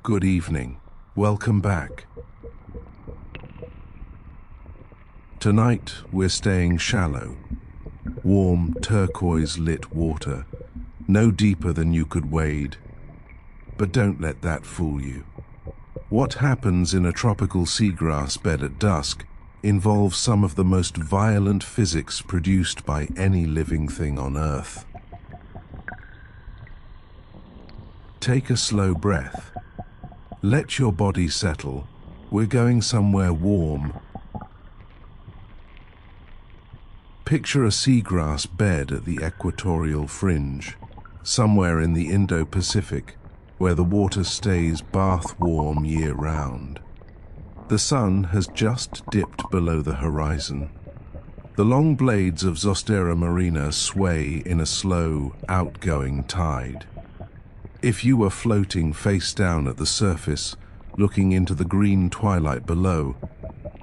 Good evening. Welcome back. Tonight we're staying shallow. Warm, turquoise-lit water, no deeper than you could wade. But don't let that fool you. What happens in a tropical seagrass bed at dusk involves some of the most violent physics produced by any living thing on Earth. Take a slow breath. Let your body settle. We're going somewhere warm. Picture a seagrass bed at the equatorial fringe, somewhere in the Indo-Pacific, where the water stays bath-warm year-round. The sun has just dipped below the horizon. The long blades of Zostera marina sway in a slow, outgoing tide. If you were floating face down at the surface, looking into the green twilight below,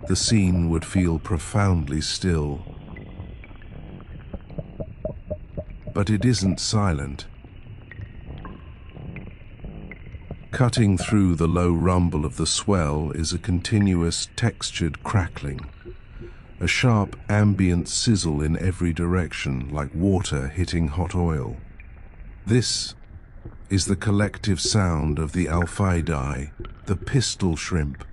the scene would feel profoundly still. But it isn't silent. Cutting through the low rumble of the swell is a continuous, textured crackling, a sharp ambient sizzle in every direction, like water hitting hot oil. This is the collective sound of the Alpheidae, the pistol shrimp.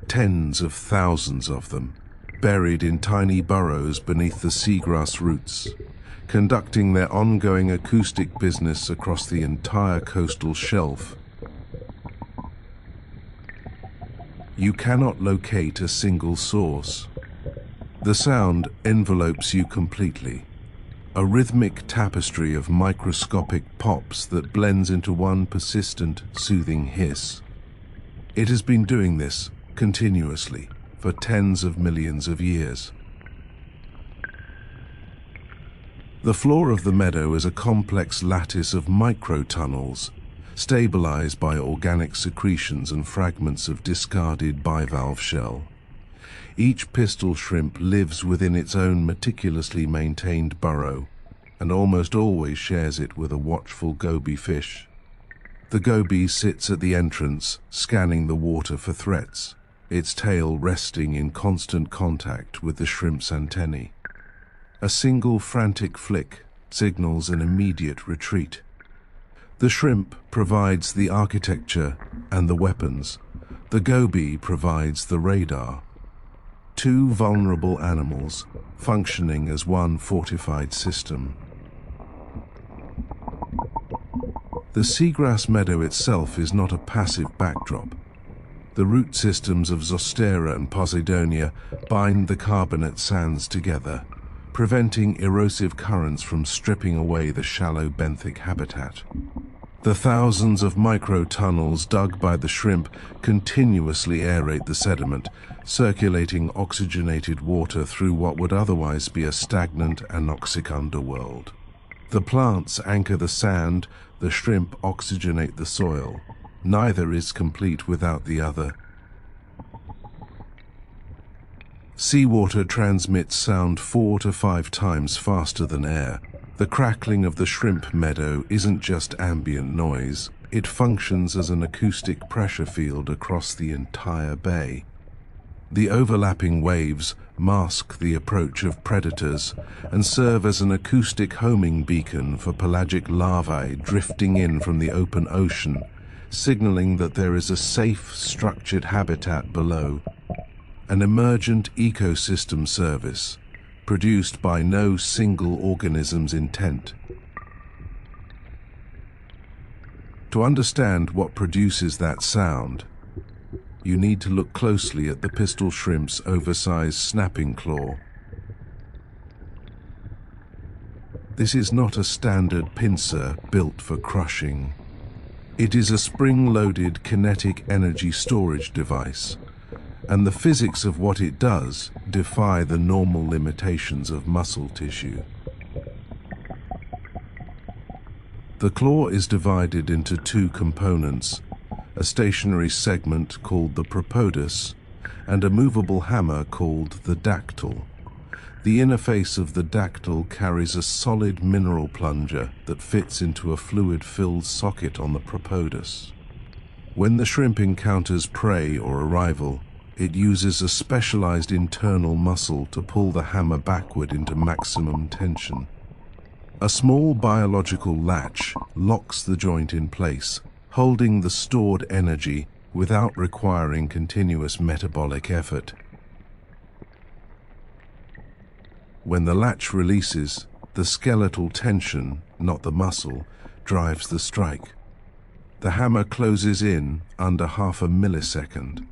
Tens of thousands of them, buried in tiny burrows beneath the seagrass roots, conducting their ongoing acoustic business across the entire coastal shelf. You cannot locate a single source. The sound envelopes you completely, a rhythmic tapestry of microscopic pops that blends into one persistent, soothing hiss. It has been doing this continuously for tens of millions of years. The floor of the meadow is a complex lattice of microtunnels, stabilized by organic secretions and fragments of discarded bivalve shell. Each pistol shrimp lives within its own meticulously maintained burrow, and almost always shares it with a watchful goby fish. The goby sits at the entrance, scanning the water for threats, its tail resting in constant contact with the shrimp's antennae. A single frantic flick signals an immediate retreat. The shrimp provides the architecture and the weapons. The goby provides the radar. Two vulnerable animals functioning as one fortified system. The seagrass meadow itself is not a passive backdrop. The root systems of Zostera and Posidonia bind the carbonate sands together, preventing erosive currents from stripping away the shallow benthic habitat. The thousands of micro-tunnels dug by the shrimp continuously aerate the sediment, circulating oxygenated water through what would otherwise be a stagnant anoxic underworld. The plants anchor the sand, the shrimp oxygenate the soil. Neither is complete without the other. Seawater transmits sound 4 to 5 times faster than air. The crackling of the shrimp meadow isn't just ambient noise, it functions as an acoustic pressure field across the entire bay. The overlapping waves mask the approach of predators and serve as an acoustic homing beacon for pelagic larvae drifting in from the open ocean, signaling that there is a safe, structured habitat below. An emergent ecosystem service, produced by no single organism's intent. To understand what produces that sound, you need to look closely at the pistol shrimp's oversized snapping claw. This is not a standard pincer built for crushing. It is a spring-loaded kinetic energy storage device, and the physics of what it does defy the normal limitations of muscle tissue. The claw is divided into two components, a stationary segment called the propodes and a movable hammer called the dactyl. The inner face of the dactyl carries a solid mineral plunger that fits into a fluid-filled socket on the propodes. When the shrimp encounters prey or a rival, it uses a specialized internal muscle to pull the hammer backward into maximum tension. A small biological latch locks the joint in place, holding the stored energy without requiring continuous metabolic effort. When the latch releases, the skeletal tension, not the muscle, drives the strike. The hammer closes in under half a millisecond.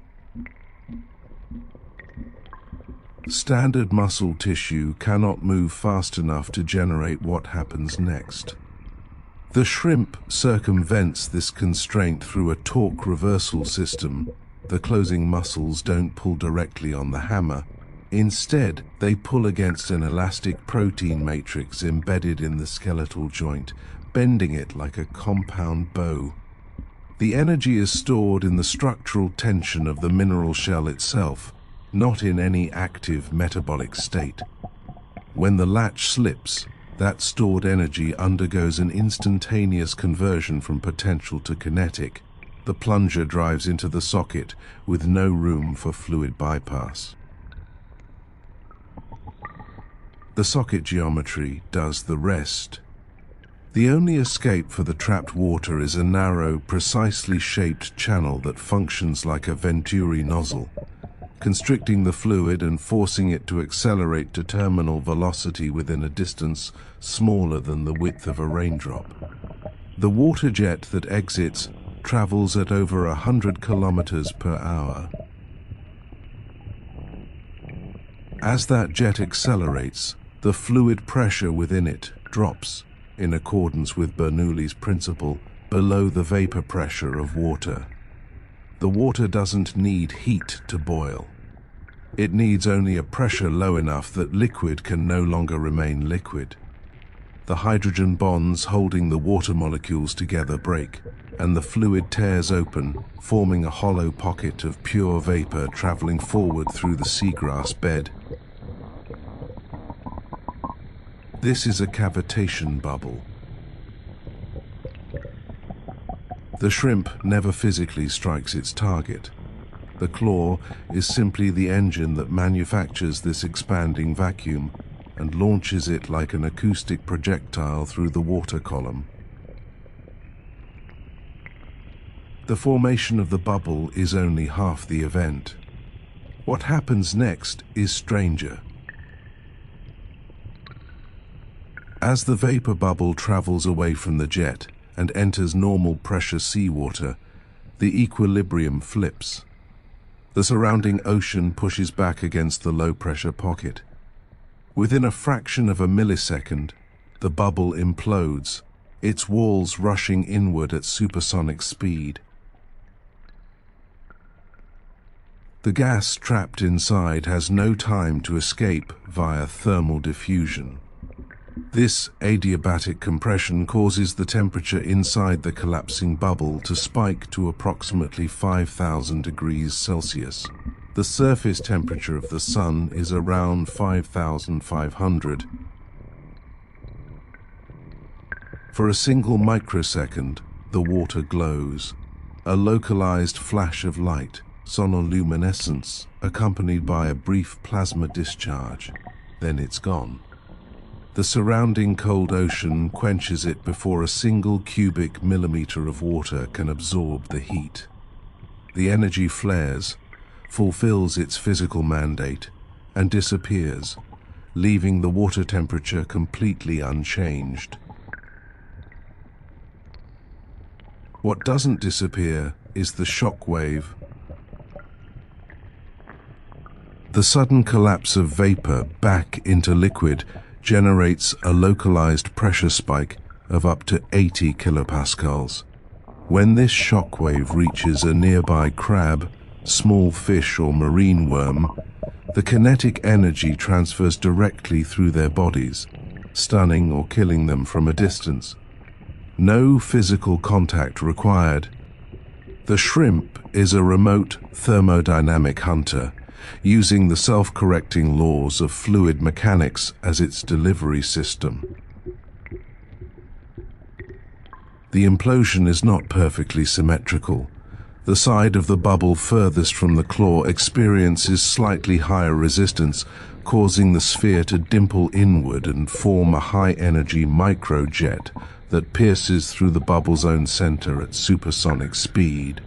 Standard muscle tissue cannot move fast enough to generate what happens next. The shrimp circumvents this constraint through a torque reversal system. The closing muscles don't pull directly on the hammer. Instead, they pull against an elastic protein matrix embedded in the skeletal joint, bending it like a compound bow. The energy is stored in the structural tension of the mineral shell itself, not in any active metabolic state. When the latch slips, that stored energy undergoes an instantaneous conversion from potential to kinetic. The plunger drives into the socket with no room for fluid bypass. The socket geometry does the rest. The only escape for the trapped water is a narrow, precisely shaped channel that functions like a Venturi nozzle, constricting the fluid and forcing it to accelerate to terminal velocity within a distance smaller than the width of a raindrop. The water jet that exits travels at over 100 kilometers per hour. As that jet accelerates, the fluid pressure within it drops, in accordance with Bernoulli's principle, below the vapor pressure of water. The water doesn't need heat to boil. It needs only a pressure low enough that liquid can no longer remain liquid. The hydrogen bonds holding the water molecules together break, and the fluid tears open, forming a hollow pocket of pure vapor traveling forward through the seagrass bed. This is a cavitation bubble. The shrimp never physically strikes its target. The claw is simply the engine that manufactures this expanding vacuum and launches it like an acoustic projectile through the water column. The formation of the bubble is only half the event. What happens next is stranger. As the vapor bubble travels away from the jet and enters normal pressure seawater, the equilibrium flips. The surrounding ocean pushes back against the low-pressure pocket. Within a fraction of a millisecond, the bubble implodes, its walls rushing inward at supersonic speed. The gas trapped inside has no time to escape via thermal diffusion. This adiabatic compression causes the temperature inside the collapsing bubble to spike to approximately 5,000 degrees Celsius. The surface temperature of the Sun is around 5,500. For a single microsecond, the water glows, a localized flash of light, sonoluminescence, accompanied by a brief plasma discharge. Then it's gone. The surrounding cold ocean quenches it before a single cubic millimeter of water can absorb the heat. The energy flares, fulfills its physical mandate, and disappears, leaving the water temperature completely unchanged. What doesn't disappear is the shockwave. The sudden collapse of vapor back into liquid generates a localized pressure spike of up to 80 kilopascals. When this shockwave reaches a nearby crab, small fish or marine worm, the kinetic energy transfers directly through their bodies, stunning or killing them from a distance. No physical contact required. The shrimp is a remote thermodynamic hunter, using the self-correcting laws of fluid mechanics as its delivery system. The implosion is not perfectly symmetrical. The side of the bubble furthest from the claw experiences slightly higher resistance, causing the sphere to dimple inward and form a high-energy microjet that pierces through the bubble's own center at supersonic speed.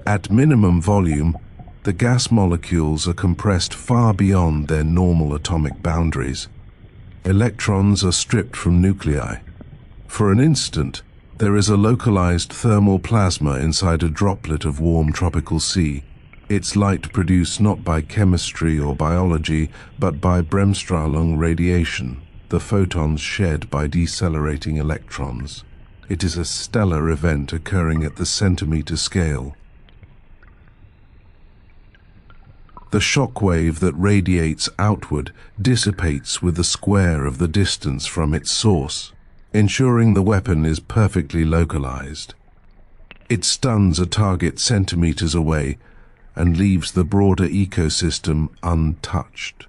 At minimum volume, the gas molecules are compressed far beyond their normal atomic boundaries. Electrons are stripped from nuclei. For an instant, there is a localized thermal plasma inside a droplet of warm tropical sea, its light produced not by chemistry or biology, but by Bremsstrahlung radiation, the photons shed by decelerating electrons. It is a stellar event occurring at the centimetre scale. The shockwave that radiates outward dissipates with the square of the distance from its source, ensuring the weapon is perfectly localized. It stuns a target centimeters away and leaves the broader ecosystem untouched.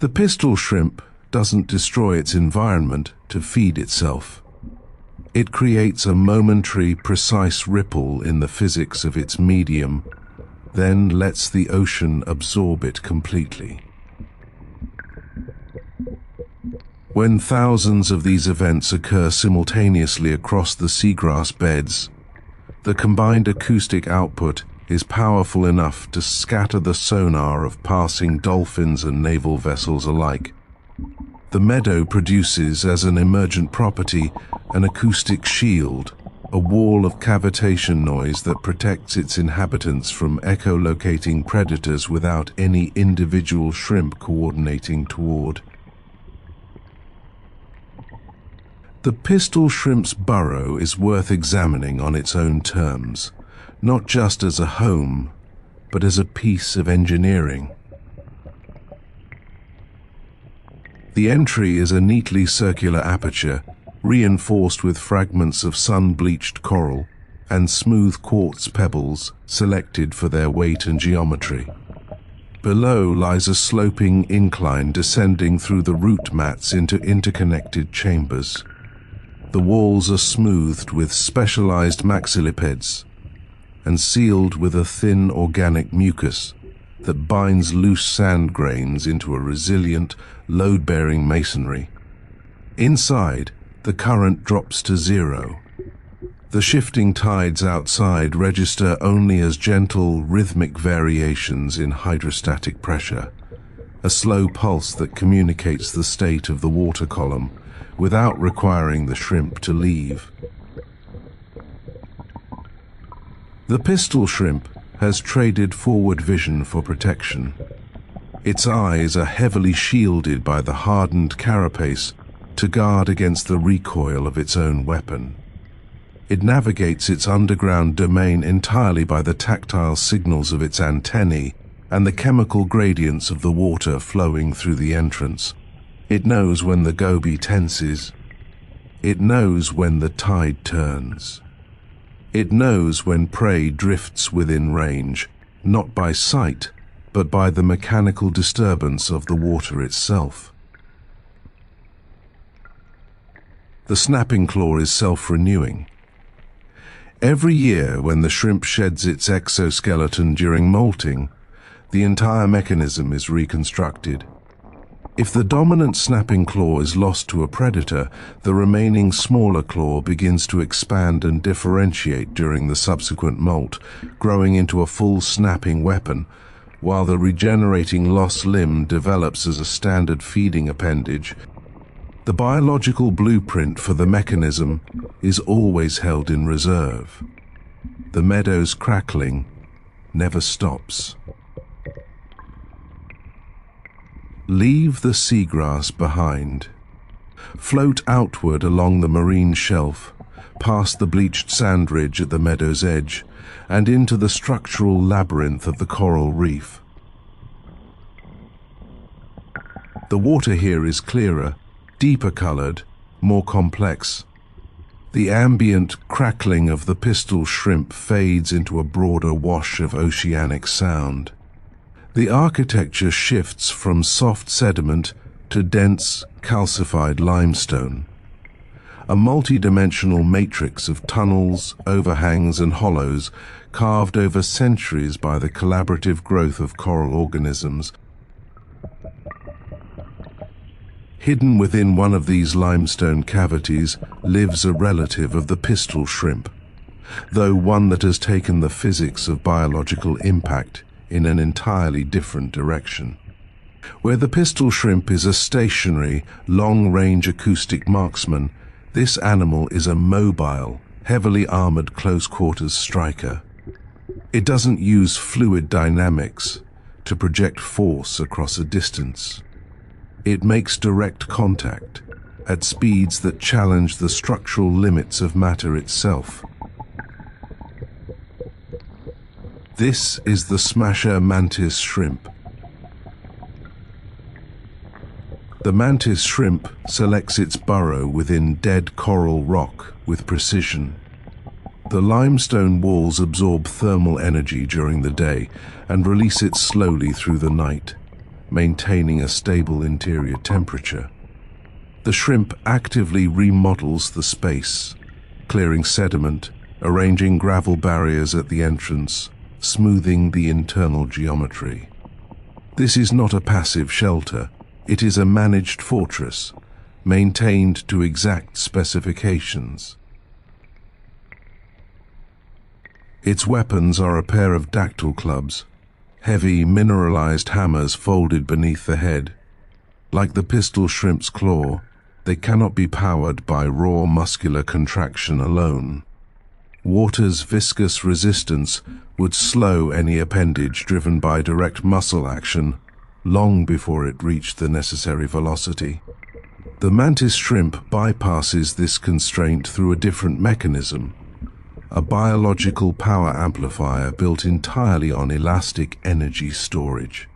The pistol shrimp doesn't destroy its environment to feed itself. It creates a momentary, precise ripple in the physics of its medium, then lets the ocean absorb it completely. When thousands of these events occur simultaneously across the seagrass beds, the combined acoustic output is powerful enough to scatter the sonar of passing dolphins and naval vessels alike. The meadow produces, as an emergent property, an acoustic shield, a wall of cavitation noise that protects its inhabitants from echolocating predators without any individual shrimp coordinating toward. The pistol shrimp's burrow is worth examining on its own terms, not just as a home, but as a piece of engineering. The entry is a neatly circular aperture, reinforced with fragments of sun-bleached coral and smooth quartz pebbles selected for their weight and geometry. Below lies a sloping incline descending through the root mats into interconnected chambers. The walls are smoothed with specialized maxillipeds and sealed with a thin organic mucus that binds loose sand grains into a resilient, load-bearing masonry. Inside, the current drops to zero. The shifting tides outside register only as gentle, rhythmic variations in hydrostatic pressure, a slow pulse that communicates the state of the water column without requiring the shrimp to leave. The pistol shrimp has traded forward vision for protection. Its eyes are heavily shielded by the hardened carapace to guard against the recoil of its own weapon. It navigates its underground domain entirely by the tactile signals of its antennae and the chemical gradients of the water flowing through the entrance. It knows when the goby tenses. It knows when the tide turns. It knows when prey drifts within range, not by sight, but by the mechanical disturbance of the water itself. The snapping claw is self-renewing. Every year, when the shrimp sheds its exoskeleton during molting, the entire mechanism is reconstructed. If the dominant snapping claw is lost to a predator, the remaining smaller claw begins to expand and differentiate during the subsequent molt, growing into a full snapping weapon, while the regenerating lost limb develops as a standard feeding appendage. The biological blueprint for the mechanism is always held in reserve. The meadow's crackling never stops. Leave the seagrass behind. Float outward along the marine shelf, past the bleached sand ridge at the meadow's edge, and into the structural labyrinth of the coral reef. The water here is clearer, deeper colored, more complex. The ambient crackling of the pistol shrimp fades into a broader wash of oceanic sound. The architecture shifts from soft sediment to dense, calcified limestone. a multi-dimensional matrix of tunnels, overhangs and hollows carved over centuries by the collaborative growth of coral organisms. Hidden within one of these limestone cavities lives a relative of the pistol shrimp, though one that has taken the physics of biological impact in an entirely different direction. Where the pistol shrimp is a stationary, long-range acoustic marksman, this animal is a mobile, heavily armored close-quarters striker. It doesn't use fluid dynamics to project force across a distance. It makes direct contact at speeds that challenge the structural limits of matter itself. This is the smasher mantis shrimp. The mantis shrimp selects its burrow within dead coral rock with precision. The limestone walls absorb thermal energy during the day and release it slowly through the night, maintaining a stable interior temperature. The shrimp actively remodels the space, clearing sediment, arranging gravel barriers at the entrance, smoothing the internal geometry. This is not a passive shelter. It is a managed fortress, maintained to exact specifications. Its weapons are a pair of dactyl clubs, heavy mineralized hammers folded beneath the head. Like the pistol shrimp's claw, they cannot be powered by raw muscular contraction alone. Water's viscous resistance would slow any appendage driven by direct muscle action long before it reached the necessary velocity. The mantis shrimp bypasses this constraint through a different mechanism, a biological power amplifier built entirely on elastic energy storage.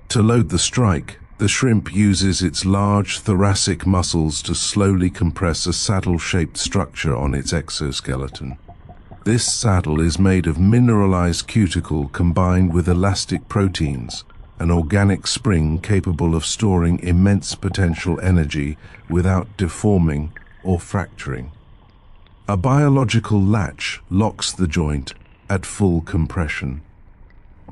To load the strike, the shrimp uses its large thoracic muscles to slowly compress a saddle-shaped structure on its exoskeleton. This saddle is made of mineralized cuticle combined with elastic proteins, an organic spring capable of storing immense potential energy without deforming or fracturing. A biological latch locks the joint at full compression.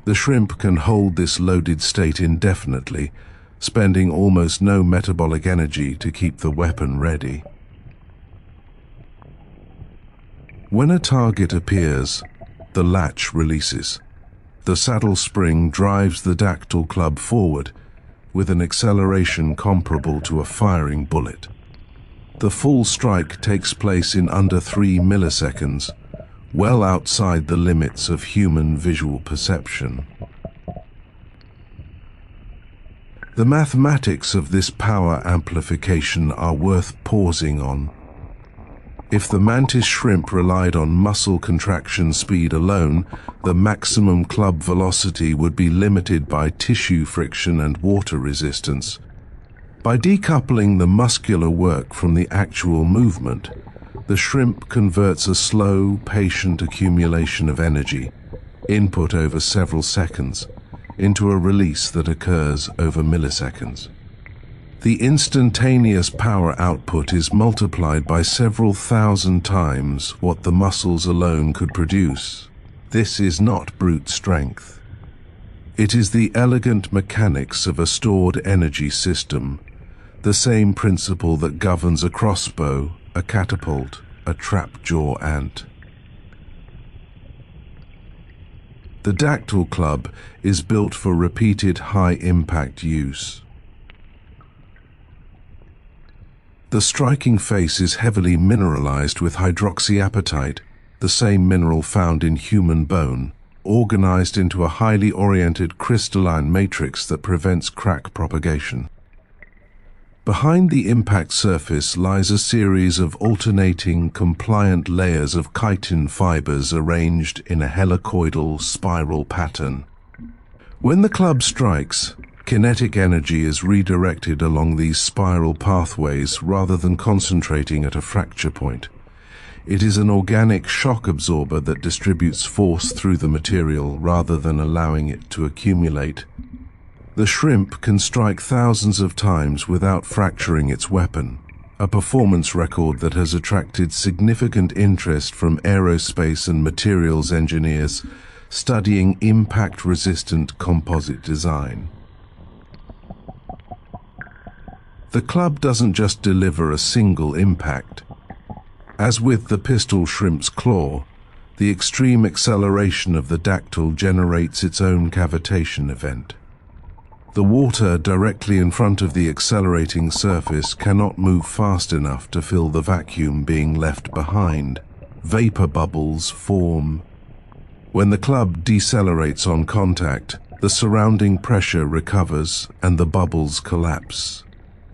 The shrimp can hold this loaded state indefinitely, spending almost no metabolic energy to keep the weapon ready. When a target appears, the latch releases. The saddle spring drives the dactyl club forward with an acceleration comparable to a firing bullet. The full strike takes place in under 3 milliseconds, well outside the limits of human visual perception. The mathematics of this power amplification are worth pausing on. If the mantis shrimp relied on muscle contraction speed alone, the maximum club velocity would be limited by tissue friction and water resistance. By decoupling the muscular work from the actual movement, the shrimp converts a slow, patient accumulation of energy, input over several seconds, into a release that occurs over milliseconds. The instantaneous power output is multiplied by several thousand times what the muscles alone could produce. This is not brute strength. It is the elegant mechanics of a stored energy system, the same principle that governs a crossbow, a catapult, a trap-jaw ant. The dactyl club is built for repeated high-impact use. The striking face is heavily mineralized with hydroxyapatite, the same mineral found in human bone, organized into a highly oriented crystalline matrix that prevents crack propagation. Behind the impact surface lies a series of alternating, compliant layers of chitin fibers arranged in a helicoidal spiral pattern. When the club strikes, kinetic energy is redirected along these spiral pathways rather than concentrating at a fracture point. It is an organic shock absorber that distributes force through the material rather than allowing it to accumulate. The shrimp can strike thousands of times without fracturing its weapon, a performance record that has attracted significant interest from aerospace and materials engineers studying impact-resistant composite design. The club doesn't just deliver a single impact. As with the pistol shrimp's claw, the extreme acceleration of the dactyl generates its own cavitation event. The water directly in front of the accelerating surface cannot move fast enough to fill the vacuum being left behind. Vapor bubbles form. When the club decelerates on contact, the surrounding pressure recovers and the bubbles collapse,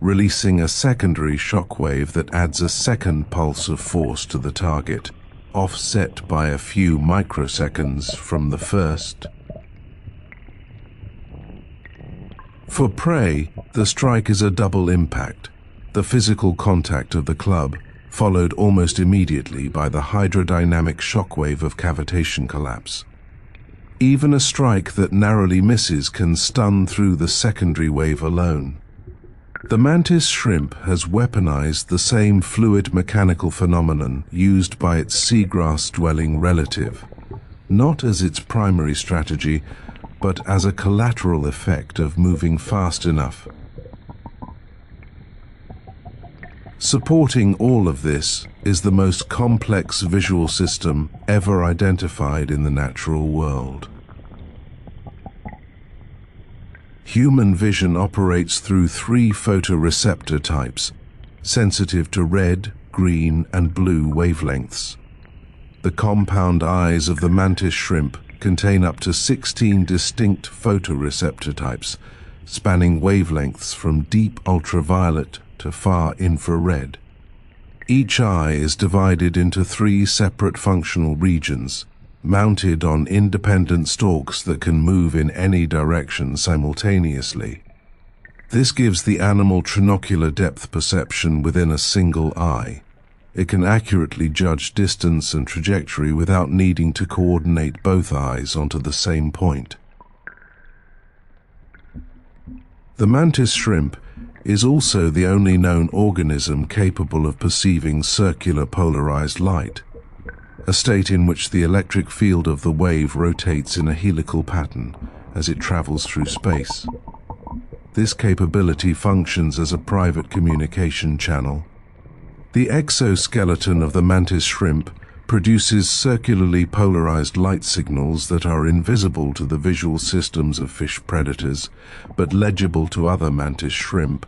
releasing a secondary shockwave that adds a second pulse of force to the target, offset by a few microseconds from the first. For prey, the strike is a double impact, the physical contact of the club, followed almost immediately by the hydrodynamic shockwave of cavitation collapse. Even a strike that narrowly misses can stun through the secondary wave alone. The mantis shrimp has weaponized the same fluid mechanical phenomenon used by its seagrass-dwelling relative, not as its primary strategy, but as a collateral effect of moving fast enough. Supporting all of this is the most complex visual system ever identified in the natural world. Human vision operates through 3 photoreceptor types, sensitive to red, green, and blue wavelengths. The compound eyes of the mantis shrimp contain up to 16 distinct photoreceptor types, spanning wavelengths from deep ultraviolet to far infrared. Each eye is divided into 3 separate functional regions, mounted on independent stalks that can move in any direction simultaneously. This gives the animal trinocular depth perception within a single eye. It can accurately judge distance and trajectory without needing to coordinate both eyes onto the same point. The mantis shrimp is also the only known organism capable of perceiving circular polarized light, a state in which the electric field of the wave rotates in a helical pattern as it travels through space. This capability functions as a private communication channel. The exoskeleton of the mantis shrimp produces circularly polarized light signals that are invisible to the visual systems of fish predators, but legible to other mantis shrimp.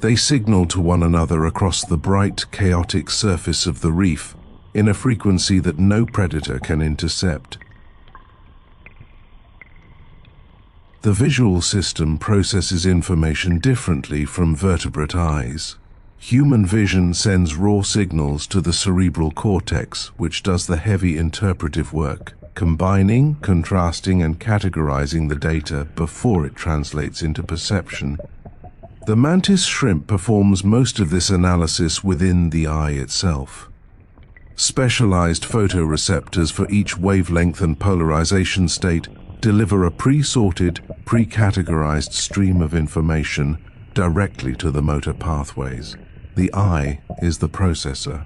They signal to one another across the bright, chaotic surface of the reef in a frequency that no predator can intercept. The visual system processes information differently from vertebrate eyes. Human vision sends raw signals to the cerebral cortex, which does the heavy interpretive work, combining, contrasting, and categorizing the data before it translates into perception. The mantis shrimp performs most of this analysis within the eye itself. Specialized photoreceptors for each wavelength and polarization state deliver a pre-sorted, pre-categorized stream of information directly to the motor pathways. The eye is the processor.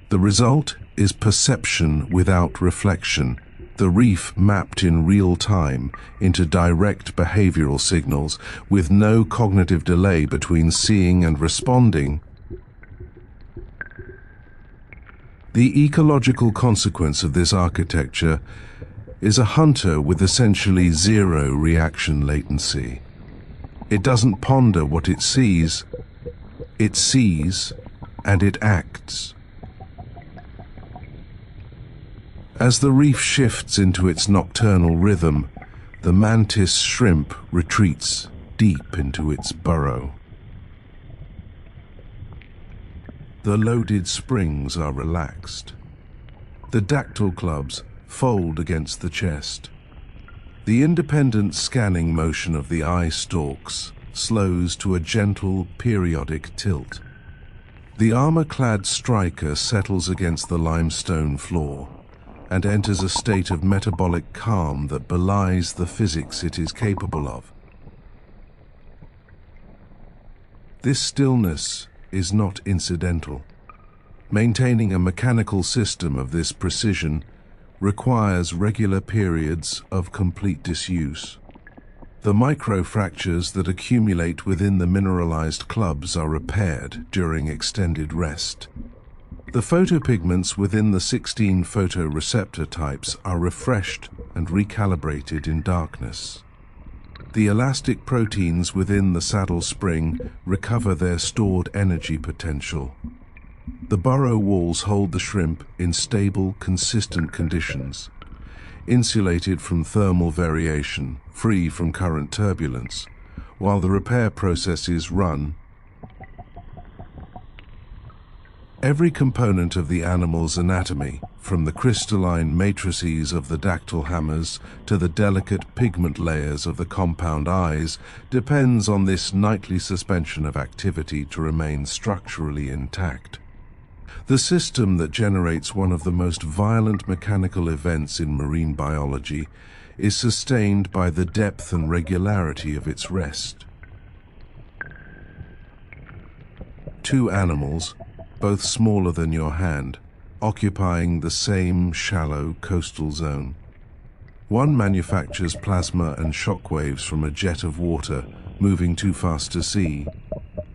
The result is perception without reflection, the reef mapped in real time into direct behavioral signals with no cognitive delay between seeing and responding. The ecological consequence of this architecture is a hunter with essentially zero reaction latency. It doesn't ponder what it sees and it acts. As the reef shifts into its nocturnal rhythm, the mantis shrimp retreats deep into its burrow. The loaded springs are relaxed. The dactyl clubs fold against the chest. The independent scanning motion of the eye stalks slows to a gentle, periodic tilt. The armor-clad striker settles against the limestone floor and enters a state of metabolic calm that belies the physics it is capable of. This stillness is not incidental. Maintaining a mechanical system of this precision requires regular periods of complete disuse. The microfractures that accumulate within the mineralized clubs are repaired during extended rest. The photopigments within the 16 photoreceptor types are refreshed and recalibrated in darkness. The elastic proteins within the saddle spring recover their stored energy potential. The burrow walls hold the shrimp in stable, consistent conditions, insulated from thermal variation, free from current turbulence, while the repair processes run. Every component of the animal's anatomy, from the crystalline matrices of the dactyl hammers to the delicate pigment layers of the compound eyes, depends on this nightly suspension of activity to remain structurally intact. The system that generates one of the most violent mechanical events in marine biology is sustained by the depth and regularity of its rest. Two animals, both smaller than your hand, occupying the same shallow coastal zone. One manufactures plasma and shockwaves from a jet of water moving too fast to see.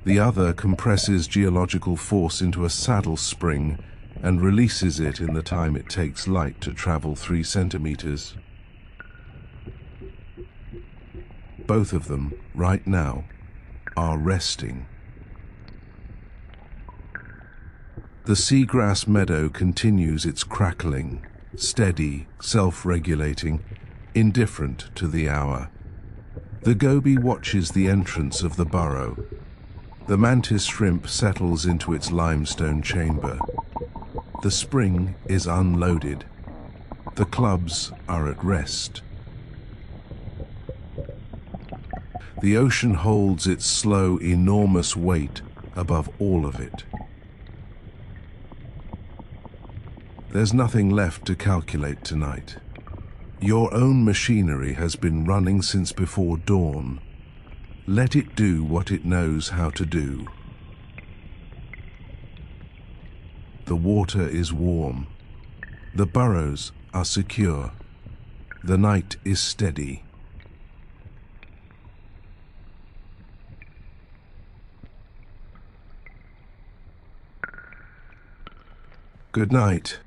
The other compresses geological force into a saddle spring and releases it in the time it takes light to travel 3 centimetres. Both of them, right now, are resting. The seagrass meadow continues its crackling, steady, self-regulating, indifferent to the hour. The goby watches the entrance of the burrow. The mantis shrimp settles into its limestone chamber. The spring is unloaded. The clubs are at rest. The ocean holds its slow, enormous weight above all of it. There's nothing left to calculate tonight. Your own machinery has been running since before dawn. Let it do what it knows how to do. The water is warm. The burrows are secure. The night is steady. Good night.